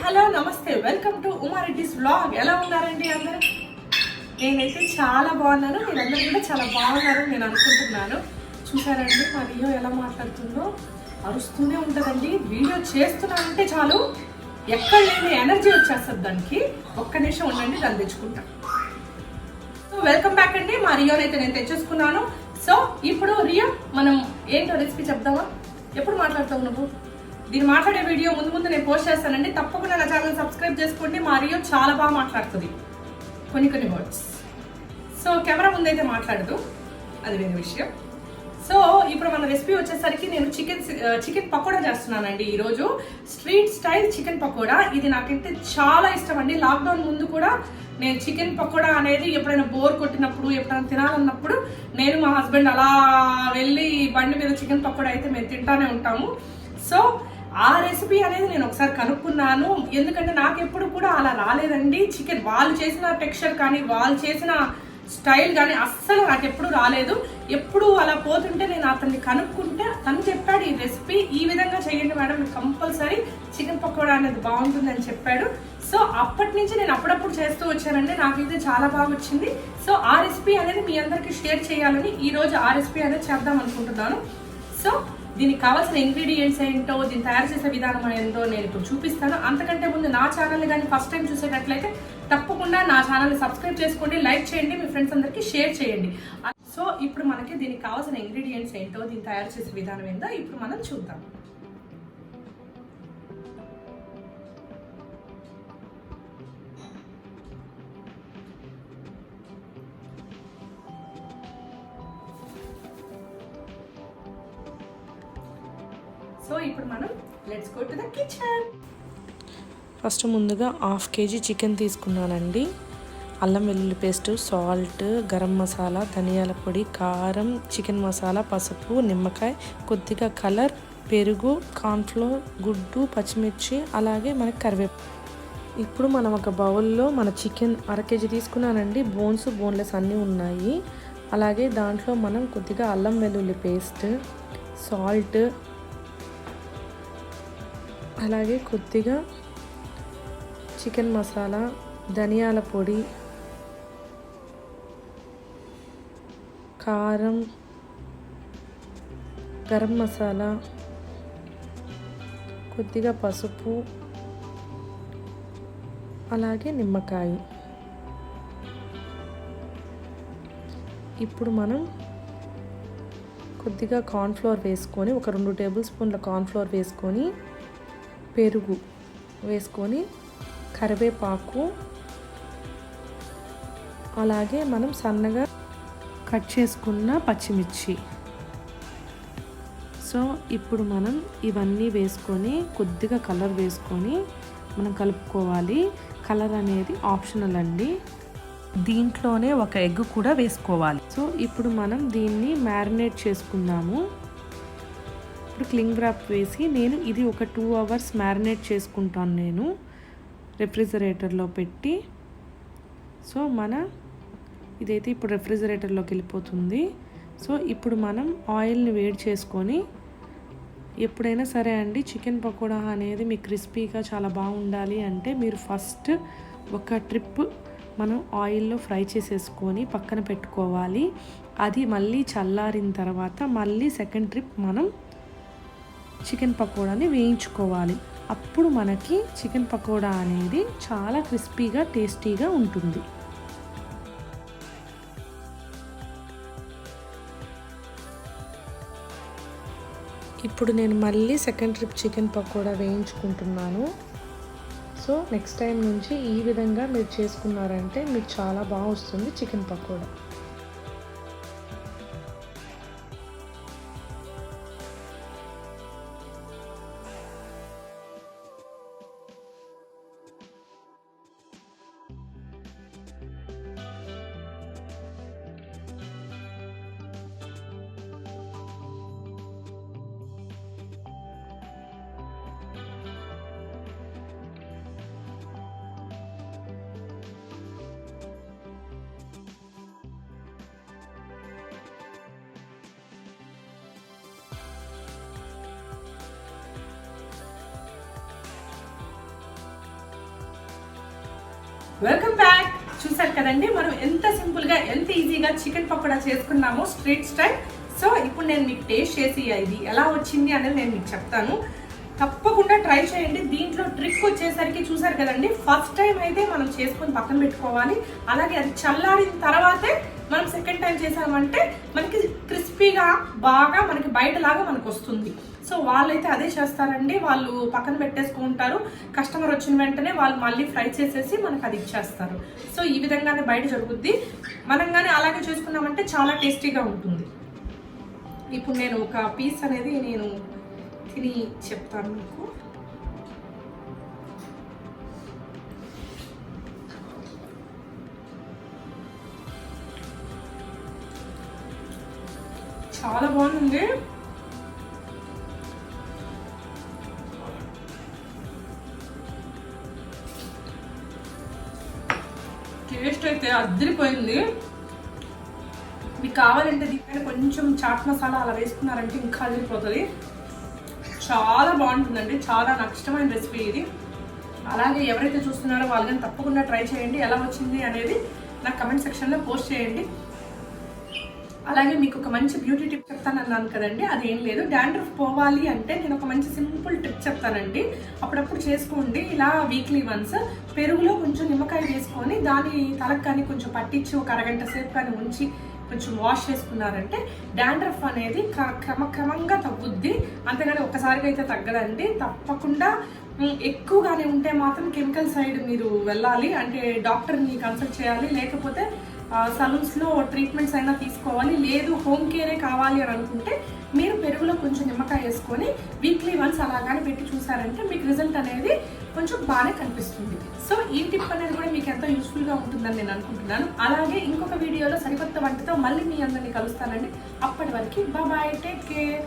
Hello నమస్తే welcome to Uma Reddy's vlog. ఎలా ఉన్నారండి అందరూ? నేనైతే చాలా బాగున్నాను. మీరందరూ కూడా చాలా బాగున్నారని నేను అనుకుంటున్నాను. చూసారండి మా రియో ఎలా మాట్లాడుతుందో, అరుస్తూనే ఉంటుందండి. వీడియో చేస్తున్నానంటే చాలు ఎక్కడ లేని ఎనర్జీ వచ్చేస్తుంది దానికి. ఒక్క నిమిషం ఉండండి, దాన్ని తెచ్చుకుంటా. సో వెల్కమ్ బ్యాక్ అండి. మా రియోనైతే నేను తెచ్చేసుకున్నాను. సో ఇప్పుడు రియో మనం ఏంటో రెసిపీ చెప్దామా? ఎప్పుడు మాట్లాడతావు నువ్వు? దీన్ని మాట్లాడే వీడియో ముందు నేను పోస్ట్ చేస్తానండి. తప్పకుండా నా ఛానల్ సబ్స్క్రైబ్ చేసుకోండి. మా రియో చాలా బాగా మాట్లాడుతుంది కొన్ని వర్డ్స్. సో కెమెరా ముందైతే మాట్లాడదు, అది వేరే విషయం. సో ఇప్పుడు మన రెసిపీ వచ్చేసరికి నేను చికెన్ పకోడా చేస్తున్నానండి ఈరోజు. Street style chicken pakoda. ఇది నాకంటే చాలా ఇష్టం అండి. లాక్డౌన్ ముందు కూడా నేను చికెన్ పకోడా అనేది ఎప్పుడైనా బోర్ కొట్టినప్పుడు, ఎప్పుడైనా తినాలన్నప్పుడు నేను మా హస్బెండ్ అలా వెళ్ళి బండి మీద చికెన్ పకోడా అయితే మేము తింటానే ఉంటాము. సో ఆ రెసిపీ అనేది నేను ఒకసారి కనుక్కున్నాను. ఎందుకంటే నాకు ఎప్పుడు కూడా అలా రాలేదండి. చికెన్ వాళ్ళు చేసిన టెక్స్చర్ కానీ, వాళ్ళు చేసిన స్టైల్ కానీ అస్సలు నాకు ఎప్పుడు రాలేదు. ఎప్పుడు అలా పోతుంటే నేను అతన్ని కనుక్కుంటే తను చెప్పాడు, ఈ రెసిపీ ఈ విధంగా చేయండి మేడం, కంపల్సరీ చికెన్ పకోడా అనేది బాగుంటుంది అని చెప్పాడు. సో అప్పటి నుంచి నేను అప్పుడప్పుడు చేస్తూ వచ్చానండి. నాకైతే చాలా బాగా వచ్చింది. సో ఆ రెసిపీ అనేది మీ అందరికీ షేర్ చేయాలని ఈరోజు ఆ రెసిపీ అనేది చేద్దాం అనుకుంటున్నాను. సో దీనికి కావాల్సిన ఇంగ్రీడియంట్స్ ఏంటో, దీన్ని తయారు చేసే విధానం ఏంటో నేను ఇప్పుడు చూపిస్తాను. అంతకంటే ముందు నా ఛానల్ కానీ ఫస్ట్ టైం చూసేటట్లయితే తప్పకుండా నా ఛానల్ని సబ్స్క్రైబ్ చేసుకోండి, లైక్ చేయండి, మీ ఫ్రెండ్స్ అందరికీ షేర్ చేయండి. సో ఇప్పుడు మనకి దీనికి కావాల్సిన ఇంగ్రీడియంట్స్ ఏంటో, దీన్ని తయారు చేసే విధానం ఏంటో ఇప్పుడు మనం చూద్దాం. సో ఇప్పుడు మనం let's go to the kitchen. First ముందుగా 1/2 kg చికెన్ తీసుకున్నానండి. అల్లం వెల్లుల్లి పేస్ట్, సాల్ట్, గరం మసాలా, ధనియాల పొడి, కారం, చికెన్ మసాలా, పసుపు, నిమ్మకాయ, కొద్దిగా కలర్, పెరుగు, కార్న్ఫ్లోర్, గుడ్డు, పచ్చిమిర్చి, అలాగే మనకి కరివేపాకు. ఇప్పుడు మనం ఒక బౌల్లో మన చికెన్ 1/2 kg తీసుకున్నానండి. బోన్లెస్ అన్నీ ఉన్నాయి. అలాగే దాంట్లో మనం కొద్దిగా అల్లం వెల్లుల్లి పేస్ట్, సాల్ట్, అలాగే కొద్దిగా చికెన్ మసాలా, ధనియాల పొడి, కారం, గరం మసాలా, కొద్దిగా పసుపు, అలాగే నిమ్మకాయ. ఇప్పుడు మనం కొద్దిగా కార్న్ఫ్లోర్ వేసుకొని, ఒక 2 టేబుల్ స్పూన్ల కార్న్ఫ్లోర్ వేసుకొని, పెరుగు వేసుకొని, కరివేపాకు, అలాగే మనం సన్నగా కట్ చేసుకున్న పచ్చిమిర్చి. సో ఇప్పుడు మనం ఇవన్నీ వేసుకొని కొద్దిగా కలర్ వేసుకొని మనం కలుపుకోవాలి. కలర్ అనేది ఆప్షనల్ అండి. దీంట్లోనే ఒక ఎగ్ కూడా వేసుకోవాలి. సో ఇప్పుడు మనం దీన్ని మ్యారినేట్ చేసుకుందాము. ఇప్పుడు క్లింగ్ ర్యాప్ వేసి నేను ఇది ఒక 2 hours మ్యారినేట్ చేసుకుంటాను నేను రెఫ్రిజరేటర్లో పెట్టి. సో ఇదైతే ఇప్పుడు రెఫ్రిజరేటర్లోకి వెళ్ళిపోతుంది. సో ఇప్పుడు మనం ఆయిల్ని వేడి చేసుకొని, ఎప్పుడైనా సరే అండి చికెన్ పకోడా అనేది మీకు క్రిస్పీగా చాలా బాగుండాలి అంటే మీరు ఫస్ట్ ఒక ట్రిప్ మనం ఆయిల్లో ఫ్రై చేసేసుకొని పక్కన పెట్టుకోవాలి. అది మళ్ళీ చల్లారిన తర్వాత మళ్ళీ సెకండ్ ట్రిప్ మనం చికెన్ పకోడాని వేయించుకోవాలి. అప్పుడు మనకి చికెన్ పకోడా అనేది చాలా క్రిస్పీగా, టేస్టీగా ఉంటుంది. ఇప్పుడు నేను మళ్ళీ సెకండ్ ట్రిప్ చికెన్ పకోడా వేయించుకుంటున్నాను. సో నెక్స్ట్ టైం నుంచి ఈ విధంగా మీరు చేసుకున్నారంటే మీకు చాలా బాగా వస్తుంది చికెన్ పకోడా. Welcome back. చూసారు కదండి మనం ఎంత సింపుల్గా ఎంత ఈజీగా చికెన్ పకోడా చేసుకున్నామో స్ట్రీట్ స్టైల్. సో ఇప్పుడు నేను మీకు టేస్ట్ చేసి ఇది ఎలా వచ్చింది అనేది నేను మీకు చెప్తాను. తప్పకుండా ట్రై చేయండి. దీంట్లో ట్రిక్ వచ్చేసరికి చూసారు కదండి, ఫస్ట్ టైం అయితే మనం చేసుకొని పక్కన పెట్టుకోవాలి. అలాగే అది చల్లారిన తర్వాతే మనం సెకండ్ టైం చేసామంటే మనకి క్రిస్పీగా బాగా మనకి బయటలాగా మనకు వస్తుంది. సో వాళ్ళైతే అదే చేస్తారండి, వాళ్ళు పక్కన పెట్టేసుకుంటారు. కస్టమర్ వచ్చిన వెంటనే వాళ్ళు మళ్ళీ ఫ్రై చేసేసి మనకు అది ఇచ్చేస్తారు. సో ఈ విధంగానే బయట జరుగుద్ది. మనం కానీ అలాగే చేసుకున్నామంటే చాలా టేస్టీగా ఉంటుంది. ఇప్పుడు నేను ఒక పీస్ అనేది నేను తిని చెప్తాను మీకు. చాలా బాగుంది. టేస్ట్ అయితే అద్దరిపోయింది. మీకు కావాలంటే దీనిపైన కొంచెం చాట్ మసాలా అలా వేసుకున్నారంటే ఇంకా అదిరిపోతుంది. చాలా బాగుంటుందండి. చాలా నాకు ఇష్టమైన రెసిపీ ఇది. అలాగే ఎవరైతే చూస్తున్నారో వాళ్ళు కానీ తప్పకుండా ట్రై చేయండి. ఎలా వచ్చింది అనేది నాకు కమెంట్ సెక్షన్లో పోస్ట్ చేయండి. అలాగే మీకు ఒక మంచి బ్యూటీ టిప్ చెప్తాను అన్నాను కదండి, అదేం లేదు. డాండ్రఫ్ పోవాలి అంటే నేను ఒక మంచి సింపుల్ టిప్ చెప్తానండి. అప్పుడప్పుడు చేసుకోండి. ఇలా వీక్లీ వన్స్ పెరుగులో కొంచెం నిమ్మకాయ వేసుకొని దాని తలకు కానీ కొంచెం పట్టించి ఒక అరగంట సేపు కానీ ఉంచి కొంచెం వాష్ చేసుకున్నారంటే డాండ్రఫ్ అనేది క్రమక్రమంగా తగ్గుద్ది. అంతేగాని ఒక్కసారిగా అయితే తగ్గదండి. తప్పకుండా ఎక్కువగానే ఉంటే మాత్రం కెమికల్ సైడ్ మీరు వెళ్ళాలి, అంటే డాక్టర్ని కన్సల్ట్ చేయాలి. లేకపోతే సలూన్స్లో ట్రీట్మెంట్స్ అయినా తీసుకోవాలి. లేదు హోమ్ కేరే కావాలి అని అనుకుంటే మీరు పెరుగులో కొంచెం నిమ్మకాయ వేసుకొని వీక్లీ వన్స్ అలాగానే పెట్టి చూసారంటే మీకు రిజల్ట్ అనేది కొంచెం బాగానే కనిపిస్తుంది. సో ఈ టిప్ అనేది కూడా మీకు ఎంతో యూస్ఫుల్గా ఉంటుందని నేను అనుకుంటున్నాను. అలాగే ఇంకొక వీడియోలో సరికొత్త వంటతో మళ్ళీ మీ అందరినీ కలుస్తానండి. అప్పటి వరకు బాయ్, టేక్ కేర్.